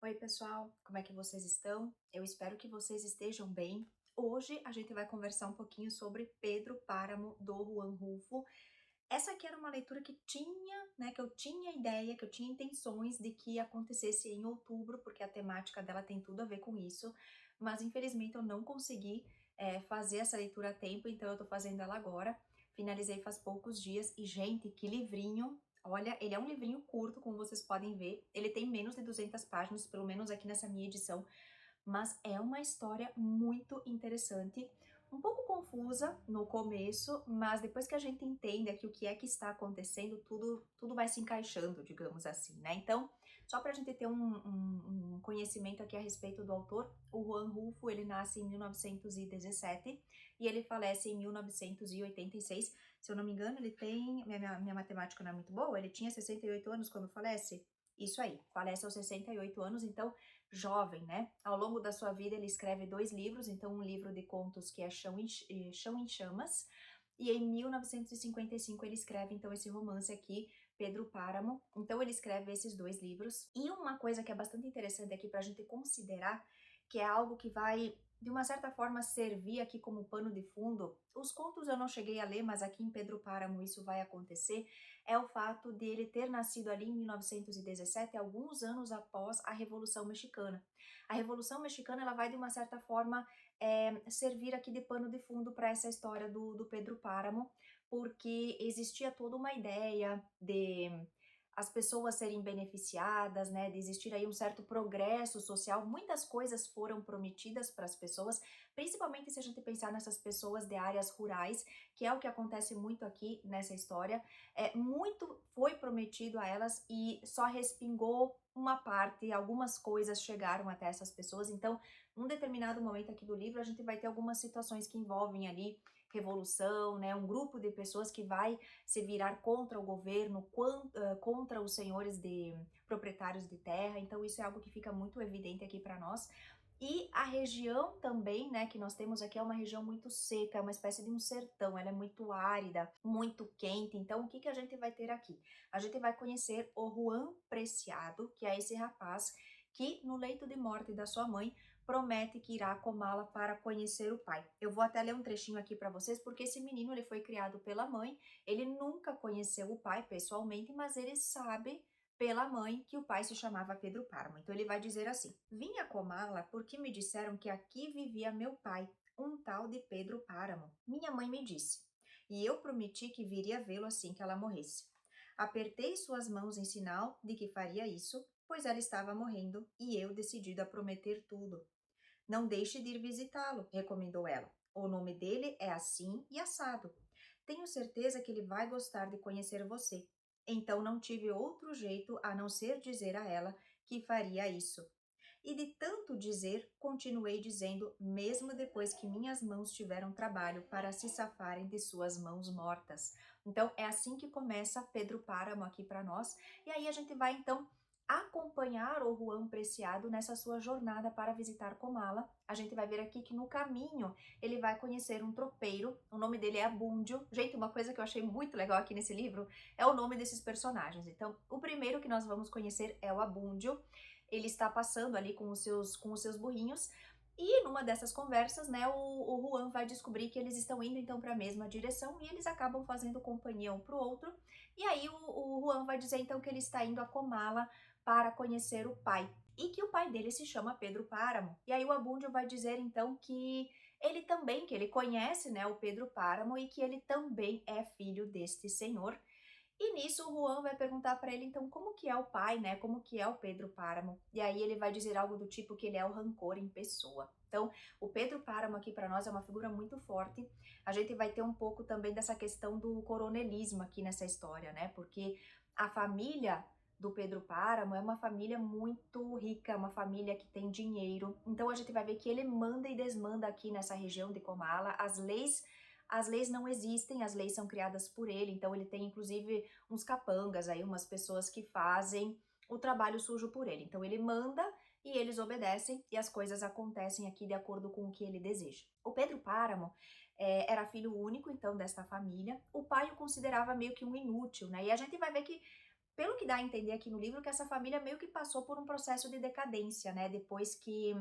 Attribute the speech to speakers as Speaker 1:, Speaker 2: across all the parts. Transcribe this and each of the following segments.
Speaker 1: Oi, pessoal, como é que vocês estão? Eu espero que vocês estejam bem. Hoje a gente vai conversar um pouquinho sobre Pedro Páramo, do Juan Rulfo. Essa aqui era uma leitura que eu tinha ideia, que eu tinha intenções de que acontecesse em outubro, porque a temática dela tem tudo a ver com isso, mas infelizmente eu não consegui fazer essa leitura a tempo, então eu tô fazendo ela agora. Finalizei faz poucos dias e, gente, que livrinho! Olha, ele é um livrinho curto, como vocês podem ver. Ele tem menos de 200 páginas, pelo menos aqui nessa minha edição, mas é uma história muito interessante, um pouco confusa no começo, mas depois que a gente entende aqui o que é que está acontecendo, tudo vai se encaixando, digamos assim, né? Então, só para a gente ter um conhecimento aqui a respeito do autor, o Juan Rulfo, ele nasce em 1917 e ele falece em 1986. Se eu não me engano, ele tem, minha matemática não é muito boa, ele tinha 68 anos quando falece. Isso aí, falece aos 68 anos, então jovem, né? Ao longo da sua vida ele escreve dois livros, então um livro de contos que é Chão em Chamas, e em 1955 ele escreve então esse romance aqui, Pedro Páramo. Então ele escreve esses dois livros. E uma coisa que é bastante interessante aqui para a gente considerar, que é algo que vai de uma certa forma servir aqui como pano de fundo. Os contos eu não cheguei a ler, mas aqui em Pedro Páramo isso vai acontecer, é o fato de ele ter nascido ali em 1917, alguns anos após a Revolução Mexicana. A Revolução Mexicana ela vai, de uma certa forma, servir aqui de pano de fundo para essa história do Pedro Páramo, porque existia toda uma ideia de as pessoas serem beneficiadas, né, de existir aí um certo progresso social. Muitas coisas foram prometidas para as pessoas, principalmente se a gente pensar nessas pessoas de áreas rurais, que é o que acontece muito aqui nessa história. Muito foi prometido a elas e só respingou uma parte, algumas coisas chegaram até essas pessoas. Então, num determinado momento aqui do livro, a gente vai ter algumas situações que envolvem ali revolução, né, um grupo de pessoas que vai se virar contra o governo, contra os senhores de proprietários de terra. Então, isso é algo que fica muito evidente aqui para nós. E a região também, né, que nós temos aqui é uma região muito seca, é uma espécie de um sertão, ela é muito árida, muito quente. Então, o que que a gente vai ter aqui? A gente vai conhecer o Juan Preciado, que é esse rapaz que, no leito de morte da sua mãe, promete que irá comá-la para conhecer o pai. Eu vou até ler um trechinho aqui para vocês, porque esse menino ele foi criado pela mãe, ele nunca conheceu o pai pessoalmente, mas ele sabe pela mãe que o pai se chamava Pedro Páramo. Então ele vai dizer assim: Vim a comá-la porque me disseram que aqui vivia meu pai, um tal de Pedro Páramo. Minha mãe me disse, e eu prometi que viria vê-lo assim que ela morresse. Apertei suas mãos em sinal de que faria isso, pois ela estava morrendo e eu decidido a prometer tudo. Não deixe de ir visitá-lo, recomendou ela. O nome dele é assim e assado. Tenho certeza que ele vai gostar de conhecer você. Então não tive outro jeito a não ser dizer a ela que faria isso. E de tanto dizer, continuei dizendo, mesmo depois que minhas mãos tiveram trabalho para se safarem de suas mãos mortas. Então é assim que começa Pedro Páramo aqui para nós. E aí a gente vai então acompanhar o Juan Preciado nessa sua jornada para visitar Comala. A gente vai ver aqui que no caminho ele vai conhecer um tropeiro, o nome dele é Abundio. Gente, uma coisa que eu achei muito legal aqui nesse livro é o nome desses personagens. Então, o primeiro que nós vamos conhecer é o Abundio. Ele está passando ali com os seus burrinhos e numa dessas conversas, né, o Juan vai descobrir que eles estão indo então para a mesma direção e eles acabam fazendo companhia um para o outro. E aí o Juan vai dizer então que ele está indo a Comala para conhecer o pai e que o pai dele se chama Pedro Páramo. E aí o Abundio vai dizer então que ele também, que ele conhece, né, o Pedro Páramo e que ele também é filho deste senhor. E nisso o Juan vai perguntar para ele então como que é o pai, né? Como que é o Pedro Páramo? E aí ele vai dizer algo do tipo que ele é o rancor em pessoa. Então, o Pedro Páramo aqui para nós é uma figura muito forte. A gente vai ter um pouco também dessa questão do coronelismo aqui nessa história, né? Porque a família do Pedro Páramo é uma família muito rica, uma família que tem dinheiro. Então a gente vai ver que ele manda e desmanda aqui nessa região de Comala. As leis não existem, as leis são criadas por ele, então ele tem inclusive uns capangas aí, umas pessoas que fazem o trabalho sujo por ele. Então ele manda e eles obedecem e as coisas acontecem aqui de acordo com o que ele deseja. O Pedro Páramo era filho único, então, desta família. O pai o considerava meio que um inútil, né? E a gente vai ver que Pelo que dá a entender aqui no livro, que essa família meio que passou por um processo de decadência, né? Depois que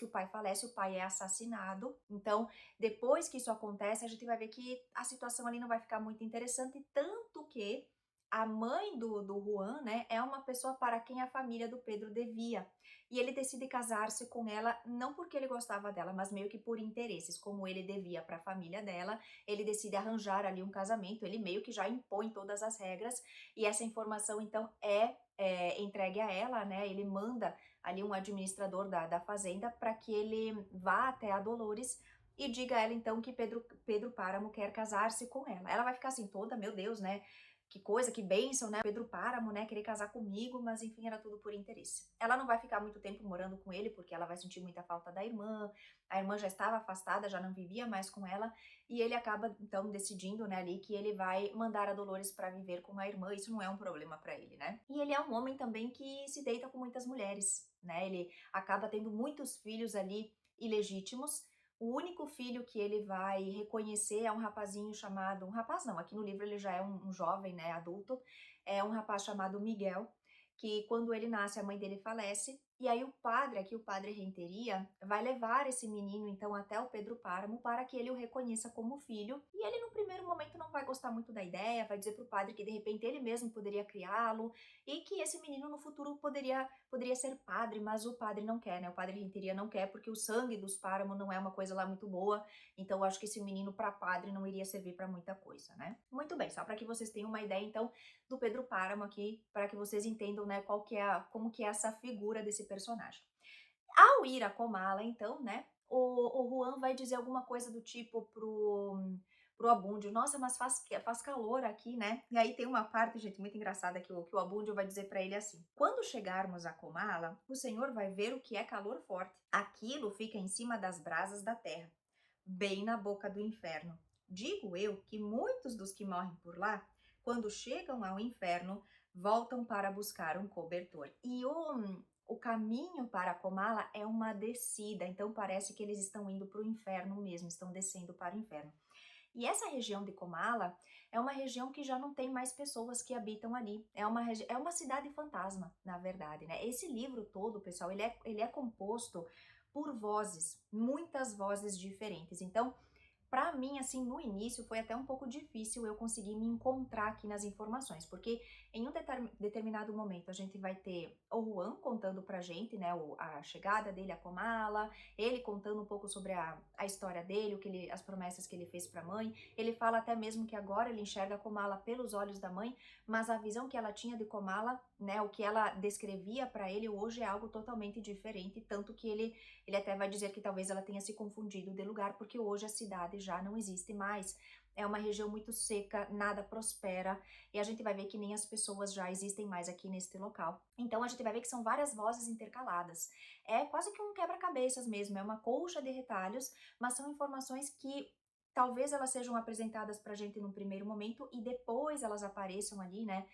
Speaker 1: o pai falece, o pai é assassinado. Então, depois que isso acontece, a gente vai ver que a situação ali não vai ficar muito interessante, tanto que a mãe do Juan, né, é uma pessoa para quem a família do Pedro devia. E ele decide casar-se com ela, não porque ele gostava dela, mas meio que por interesses, como ele devia para a família dela, ele decide arranjar ali um casamento, ele meio que já impõe todas as regras, e essa informação então é entregue a ela, né? Ele manda ali um administrador da fazenda para que ele vá até a Dolores e diga a ela então que Pedro Páramo quer casar-se com ela. Ela vai ficar assim toda, meu Deus, né? Que coisa, que bênção, né? Pedro Páramo, né? Querer casar comigo, mas enfim, era tudo por interesse. Ela não vai ficar muito tempo morando com ele, porque ela vai sentir muita falta da irmã. A irmã já estava afastada, já não vivia mais com ela. E ele acaba, então, decidindo, né, ali que ele vai mandar a Dolores para viver com a irmã. Isso não é um problema para ele, né? E ele é um homem também que se deita com muitas mulheres, né? Ele acaba tendo muitos filhos ali ilegítimos. O único filho que ele vai reconhecer é um rapazinho chamado, um rapaz não, aqui no livro ele já é um jovem, né, adulto, é um rapaz chamado Miguel, que quando ele nasce a mãe dele falece, e aí o padre, aqui o padre Renteria, vai levar esse menino então até o Pedro Páramo para que ele o reconheça como filho, e ele no primeiro momento não vai gostar muito da ideia, vai dizer pro padre que de repente ele mesmo poderia criá-lo, e que esse menino no futuro poderia ser padre, mas o padre não quer, né? O padre Renteria não quer porque o sangue dos Páramo não é uma coisa lá muito boa, então eu acho que esse menino para padre não iria servir para muita coisa, né? Muito bem, só para que vocês tenham uma ideia então do Pedro Páramo aqui, para que vocês entendam, né, como que é essa figura desse personagem. Ao ir a Comala, então, né, o Juan vai dizer alguma coisa do tipo pro Abundio, nossa, mas faz calor aqui, né? E aí tem uma parte, gente, muito engraçada que o Abundio vai dizer para ele assim: quando chegarmos a Comala, o senhor vai ver o que é calor forte. Aquilo fica em cima das brasas da terra, bem na boca do inferno. Digo eu que muitos dos que morrem por lá, quando chegam ao inferno, voltam para buscar um cobertor. E o caminho para Comala é uma descida, então parece que eles estão indo para o inferno mesmo, estão descendo para o inferno. E essa região de Comala é uma região que já não tem mais pessoas que habitam ali. É uma cidade fantasma, na verdade, né? Esse livro todo, pessoal, ele é composto por vozes, muitas vozes diferentes. Então, para mim, assim, no início foi até um pouco difícil eu conseguir me encontrar aqui nas informações, porque em um determinado momento a gente vai ter o Juan contando pra gente, né, a chegada dele a Comala, ele contando um pouco sobre a história dele, as promessas que ele fez pra mãe. Ele fala até mesmo que agora ele enxerga Comala pelos olhos da mãe, mas a visão que ela tinha de Comala, né, o que ela descrevia pra ele hoje é algo totalmente diferente, tanto que ele até vai dizer que talvez ela tenha se confundido de lugar, porque hoje a cidade já não existe mais. É uma região muito seca, nada prospera, e a gente vai ver que nem as pessoas já existem mais aqui neste local. Então a gente vai ver que são várias vozes intercaladas. É quase que um quebra-cabeças mesmo, é uma colcha de retalhos, mas são informações que talvez elas sejam apresentadas pra gente num primeiro momento e depois elas apareçam ali, né,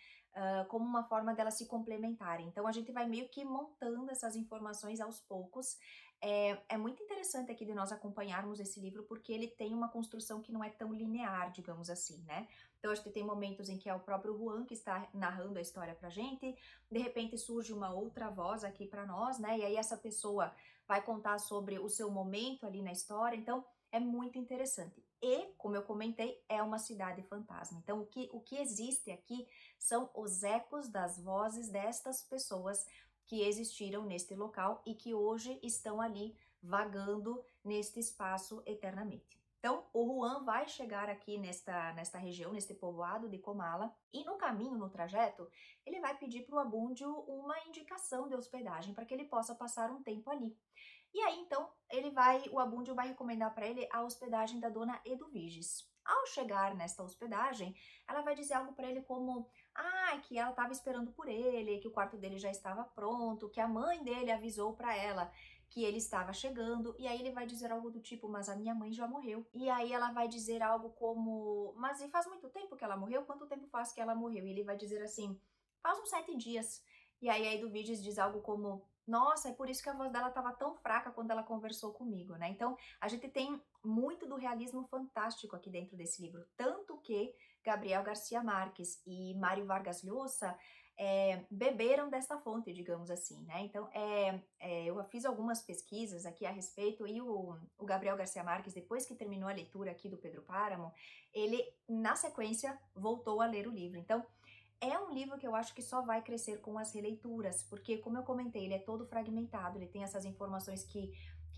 Speaker 1: como uma forma delas se complementarem. Então a gente vai meio que montando essas informações aos poucos. É muito interessante aqui de nós acompanharmos esse livro porque ele tem uma construção que não é tão linear, digamos assim, né? Então a gente tem momentos em que é o próprio Juan que está narrando a história pra gente, de repente surge uma outra voz aqui pra nós, né? E aí essa pessoa vai contar sobre o seu momento ali na história, então é muito interessante. E, como eu comentei, é uma cidade fantasma. Então o que existe aqui são os ecos das vozes destas pessoas que existiram neste local e que hoje estão ali vagando neste espaço eternamente. Então, o Juan vai chegar aqui nesta região, neste povoado de Comala, e no caminho, no trajeto, ele vai pedir para o Abúndio uma indicação de hospedagem para que ele possa passar um tempo ali. E aí, então, o Abúndio vai recomendar para ele a hospedagem da dona Eduviges. Ao chegar nesta hospedagem, ela vai dizer algo para ele como que ela estava esperando por ele, que o quarto dele já estava pronto, que a mãe dele avisou para ela que ele estava chegando, e aí ele vai dizer algo do tipo, mas a minha mãe já morreu. E aí ela vai dizer algo como, mas e faz muito tempo que ela morreu? Quanto tempo faz que ela morreu? E ele vai dizer assim, faz uns 7 dias. E aí a Eduviges diz algo como, nossa, é por isso que a voz dela estava tão fraca quando ela conversou comigo, né? Então, a gente tem muito do realismo fantástico aqui dentro desse livro, tanto que Gabriel Garcia Marques e Mário Vargas Llosa beberam desta fonte, digamos assim, né? Então, eu fiz algumas pesquisas aqui a respeito e o Gabriel Garcia Marques, depois que terminou a leitura aqui do Pedro Páramo, ele, na sequência, voltou a ler o livro. Então, é um livro que eu acho que só vai crescer com as releituras, porque, como eu comentei, ele é todo fragmentado, ele tem essas informações que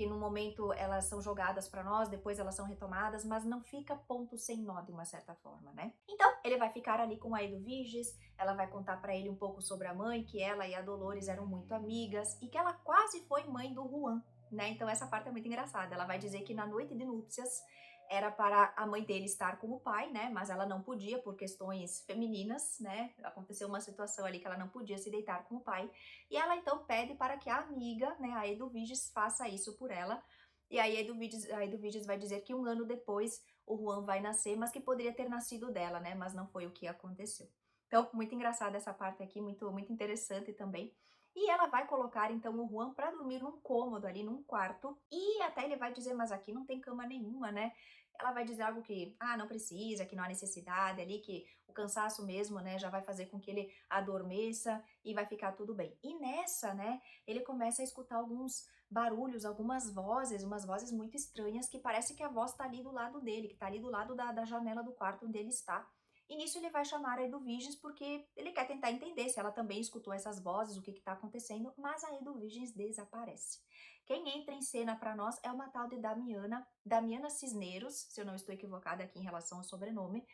Speaker 1: no momento elas são jogadas para nós, depois elas são retomadas, mas não fica ponto sem nó de uma certa forma, né? Então, ele vai ficar ali com a Eduviges, ela vai contar para ele um pouco sobre a mãe, que ela e a Dolores eram muito amigas e que ela quase foi mãe do Juan, né? Então essa parte é muito engraçada. Ela vai dizer que na noite de núpcias era para a mãe dele estar com o pai, né? Mas ela não podia por questões femininas, né? Aconteceu uma situação ali que ela não podia se deitar com o pai. E ela então pede para que a amiga, né, a Eduviges, faça isso por ela. E aí a Eduviges vai dizer que um ano depois o Juan vai nascer, mas que poderia ter nascido dela, né? Mas não foi o que aconteceu. Então, muito engraçada essa parte aqui, muito interessante também. E ela vai colocar então o Juan para dormir num cômodo ali, num quarto. E até ele vai dizer, mas aqui não tem cama nenhuma, né? Ela vai dizer algo que, não precisa, que não há necessidade ali, que o cansaço mesmo, né, já vai fazer com que ele adormeça e vai ficar tudo bem. E nessa, né, ele começa a escutar alguns barulhos, algumas vozes, umas vozes muito estranhas, que parece que a voz tá ali do lado dele, que tá ali do lado da janela do quarto onde ele está. E nisso ele vai chamar a Eduviges porque ele quer tentar entender se ela também escutou essas vozes, o que está acontecendo, mas a Eduviges desaparece. Quem entra em cena para nós é uma tal de Damiana Cisneros, se eu não estou equivocada aqui em relação ao sobrenome.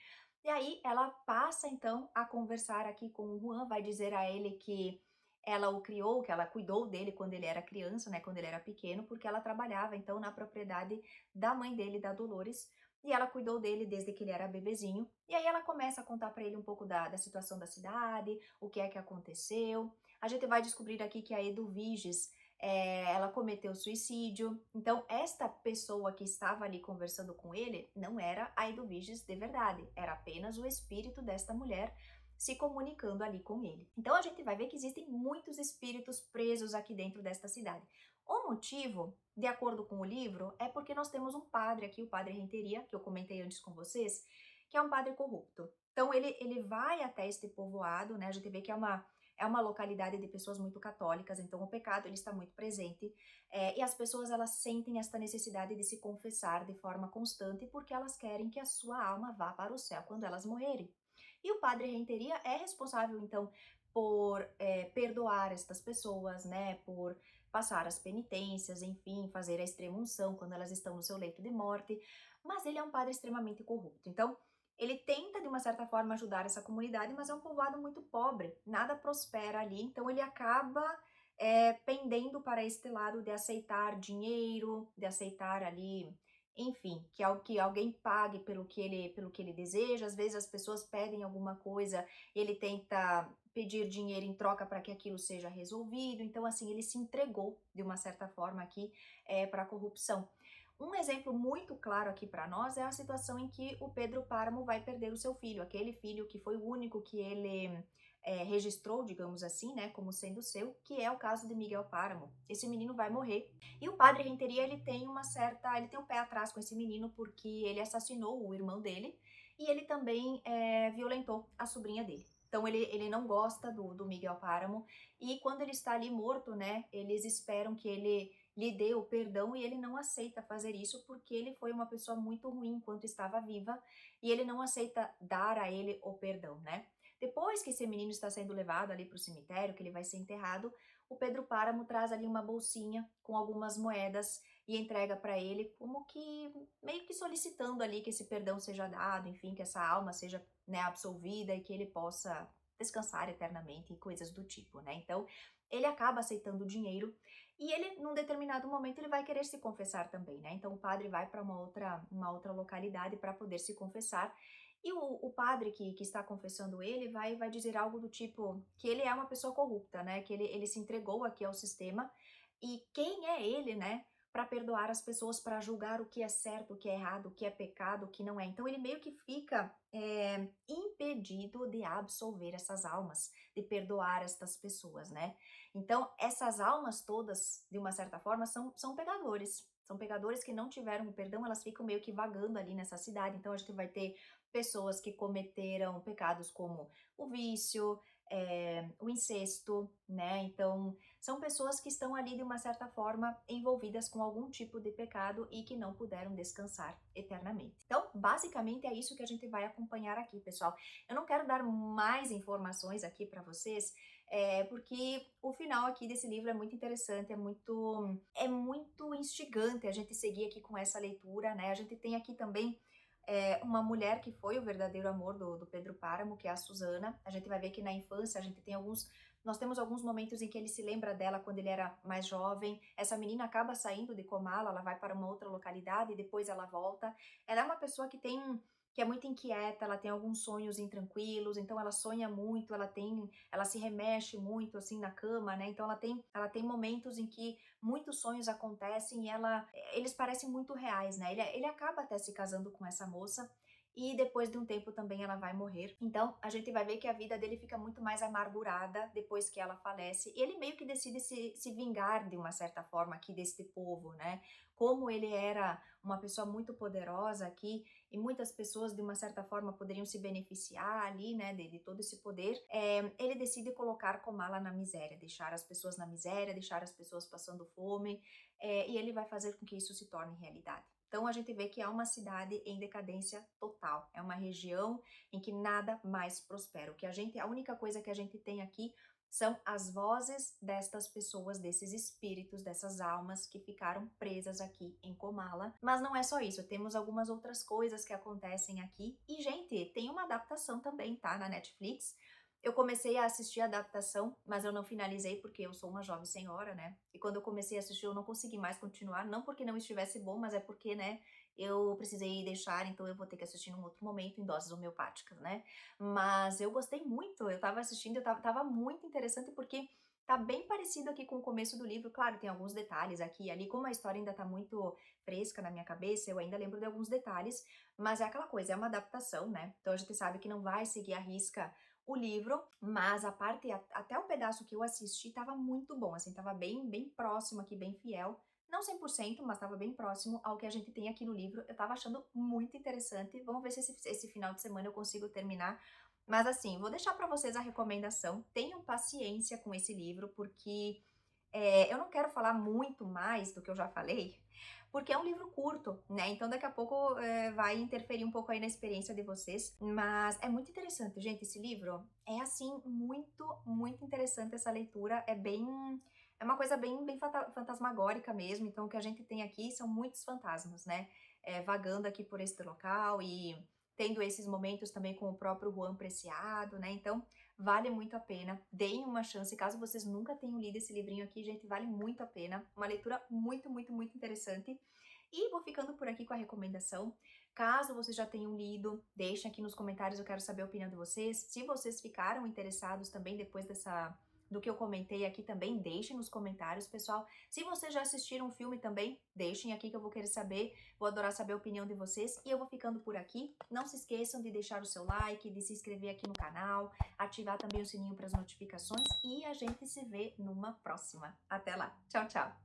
Speaker 1: E aí ela passa então a conversar aqui com o Juan, vai dizer a ele que ela o criou, que ela cuidou dele quando ele era criança, né, quando ele era pequeno, porque ela trabalhava então na propriedade da mãe dele, da Dolores, e ela cuidou dele desde que ele era bebezinho. E aí ela começa a contar para ele um pouco da situação da cidade, o que é que aconteceu. A gente vai descobrir aqui que a Eduviges, ela cometeu suicídio. Então, esta pessoa que estava ali conversando com ele não era a Eduviges de verdade, era apenas o espírito desta mulher se comunicando ali com ele. Então, a gente vai ver que existem muitos espíritos presos aqui dentro desta cidade. O motivo, de acordo com o livro, é porque nós temos um padre aqui, o padre Renteria, que eu comentei antes com vocês, que é um padre corrupto. Então, ele vai até este povoado, né? A gente vê que é uma localidade de pessoas muito católicas, então o pecado ele está muito presente, e as pessoas elas sentem esta necessidade de se confessar de forma constante porque elas querem que a sua alma vá para o céu quando elas morrerem. E o padre Renteria é responsável então por perdoar estas pessoas, né, por passar as penitências, enfim, fazer a extrema-unção quando elas estão no seu leito de morte, mas ele é um padre extremamente corrupto. Então, ele tenta, de uma certa forma, ajudar essa comunidade, mas é um povoado muito pobre, nada prospera ali, então ele acaba pendendo para este lado de aceitar dinheiro, de aceitar ali, enfim, que alguém pague pelo que ele deseja. Às vezes as pessoas pedem alguma coisa, ele tenta pedir dinheiro em troca para que aquilo seja resolvido. Então, assim, ele se entregou, de uma certa forma, aqui para a corrupção. Um exemplo muito claro aqui para nós é a situação em que o Pedro Páramo vai perder o seu filho, aquele filho que foi o único que ele registrou, digamos assim, né, como sendo seu, que é o caso de Miguel Páramo. Esse menino vai morrer. E o padre Renteria, ele tem um pé atrás com esse menino porque ele assassinou o irmão dele e ele também violentou a sobrinha dele. Então ele não gosta do Miguel Páramo e quando ele está ali morto, né, eles esperam que ele lhe dê o perdão e ele não aceita fazer isso porque ele foi uma pessoa muito ruim enquanto estava viva e ele não aceita dar a ele o perdão, né? Depois que esse menino está sendo levado ali para o cemitério, que ele vai ser enterrado, o Pedro Páramo traz ali uma bolsinha com algumas moedas e entrega para ele, como que meio que solicitando ali que esse perdão seja dado, enfim, que essa alma seja, né, absolvida e que ele possa descansar eternamente e coisas do tipo, né? Então, ele acaba aceitando o dinheiro e ele, num determinado momento, ele vai querer se confessar também, né? Então, o padre vai para uma outra localidade para poder se confessar e o padre que está confessando ele vai dizer algo do tipo que ele é uma pessoa corrupta, né? Que ele se entregou aqui ao sistema e quem é ele, né? Para perdoar as pessoas, para julgar o que é certo, o que é errado, o que é pecado, o que não é. Então ele meio que fica impedido de absolver essas almas, de perdoar estas pessoas, né? Então essas almas todas, de uma certa forma, são pecadores. São pecadores que não tiveram o perdão, elas ficam meio que vagando ali nessa cidade. Então a gente vai ter pessoas que cometeram pecados como o vício, o incesto, né? Então, são pessoas que estão ali de uma certa forma envolvidas com algum tipo de pecado e que não puderam descansar eternamente. Então, basicamente é isso que a gente vai acompanhar aqui, pessoal. Eu não quero dar mais informações aqui para vocês, porque o final aqui desse livro é muito interessante, é muito instigante a gente seguir aqui com essa leitura, né? A gente tem aqui também uma mulher que foi o verdadeiro amor do Pedro Páramo, que é a Susana. A gente vai ver que na infância a gente tem nós temos alguns momentos em que ele se lembra dela quando ele era mais jovem. Essa menina acaba saindo de Comala, ela vai para uma outra localidade e depois ela volta. Ela é uma pessoa que é muito inquieta, ela tem alguns sonhos intranquilos, então ela sonha muito, ela se remexe muito assim na cama, né? Então ela tem momentos em que muitos sonhos acontecem e eles parecem muito reais, né? Ele acaba até se casando com essa moça e depois de um tempo também ela vai morrer. Então a gente vai ver que a vida dele fica muito mais amargurada depois que ela falece. E ele meio que decide se vingar de uma certa forma aqui deste povo, né? Como ele era uma pessoa muito poderosa aqui e muitas pessoas de uma certa forma poderiam se beneficiar ali, né, de todo esse poder, ele decide colocar Comala na miséria, deixar as pessoas na miséria, deixar as pessoas passando fome, e ele vai fazer com que isso se torne realidade. Então a gente vê que é uma cidade em decadência total, é uma região em que nada mais prospera. A única coisa que a gente tem aqui são as vozes destas pessoas, desses espíritos, dessas almas que ficaram presas aqui em Comala. Mas não é só isso, temos algumas outras coisas que acontecem aqui. E, gente, tem uma adaptação também, tá? Na Netflix. Eu comecei a assistir a adaptação, mas eu não finalizei porque eu sou uma jovem senhora, né? E quando eu comecei a assistir, eu não consegui mais continuar, não porque não estivesse bom, mas é porque, né, eu precisei deixar, então eu vou ter que assistir num outro momento, em doses homeopáticas, né? Mas eu gostei muito, eu tava assistindo, tava muito interessante porque tá bem parecido aqui com o começo do livro. Claro, tem alguns detalhes aqui e ali, como a história ainda tá muito fresca na minha cabeça, eu ainda lembro de alguns detalhes, mas é aquela coisa, é uma adaptação, né? Então a gente sabe que não vai seguir à risca o livro, mas a parte, até o pedaço que eu assisti tava muito bom, assim, tava bem próximo aqui, bem fiel. Não 100%, mas estava bem próximo ao que a gente tem aqui no livro. Eu estava achando muito interessante. Vamos ver se esse final de semana eu consigo terminar. Mas assim, vou deixar para vocês a recomendação. Tenham paciência com esse livro, porque eu não quero falar muito mais do que eu já falei, porque é um livro curto, né? Então daqui a pouco vai interferir um pouco aí na experiência de vocês. Mas é muito interessante, gente. Esse livro é assim, muito interessante essa leitura. É uma coisa bem fantasmagórica mesmo. Então o que a gente tem aqui são muitos fantasmas, né? Vagando aqui por este local e tendo esses momentos também com o próprio Juan Preciado, né? Então vale muito a pena, deem uma chance, caso vocês nunca tenham lido esse livrinho aqui, gente, vale muito a pena, uma leitura muito interessante. E vou ficando por aqui com a recomendação. Caso vocês já tenham lido, deixem aqui nos comentários, eu quero saber a opinião de vocês. Se vocês ficaram interessados também depois do que eu comentei aqui também, deixem nos comentários, pessoal. Se vocês já assistiram o filme também, deixem aqui que eu vou querer saber, vou adorar saber a opinião de vocês. E eu vou ficando por aqui. Não se esqueçam de deixar o seu like, de se inscrever aqui no canal, ativar também o sininho para as notificações e a gente se vê numa próxima. Até lá. Tchau, tchau.